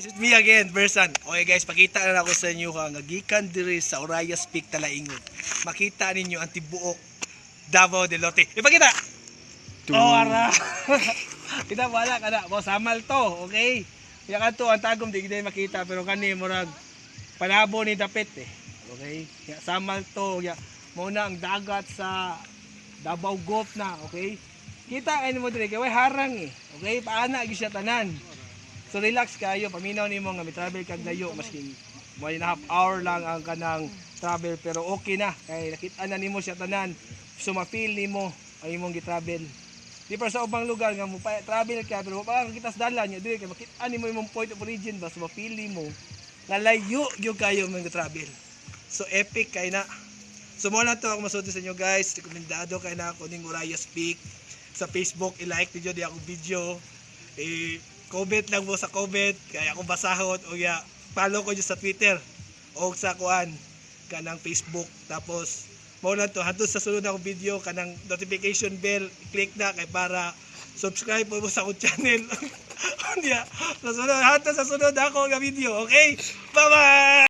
It's me again, Versan. Okay guys, pakita na ako sa inyo nga gikan diri sa Orayas Peak Talaingod. Makita ninyo ang tibuok Davao del Norte. Ipakita. Oh, ara. Kita wala kada, mo samal to, okay? Ya kanto ang tagom di gid makita pero kani murag panabo ni dapit eh. Okay? Ya samal to, ya mo na ang dagat sa Davao Gulf na, okay? Kita kay mo dire kay way harang eh. Okay? Paana gyud siya tanan. So relax kayo, paminaw nimo nga mi-travel kag layo maski 1.5 hour lang ang kanang travel pero okay na kay nakita na nimo siya tanan. So ma-feel nimo ang imong gi-travel. Di pa sa ubang lugar nga mo pa travel ka pero pa kita sa dalan nya dili kay makita nimo imong point of origin ba so ma-feel nimo nga layo gyud kayo mong travel. So epic kay na. So mo na to ako masulti sa inyo guys, rekomendado kay na ako ning Orayas Peak sa Facebook, i-like niyo di akong video. Comment lang mo sa comment kaya ako basahon o ya follow ko sa Twitter o sa kuan kanang Facebook tapos mao na to hantud sa sunod akong video kanang notification bell click na kay para subscribe mo sa akong channel. Unya sa sunod hantud sa sunod ako nga video, okay? Bye bye.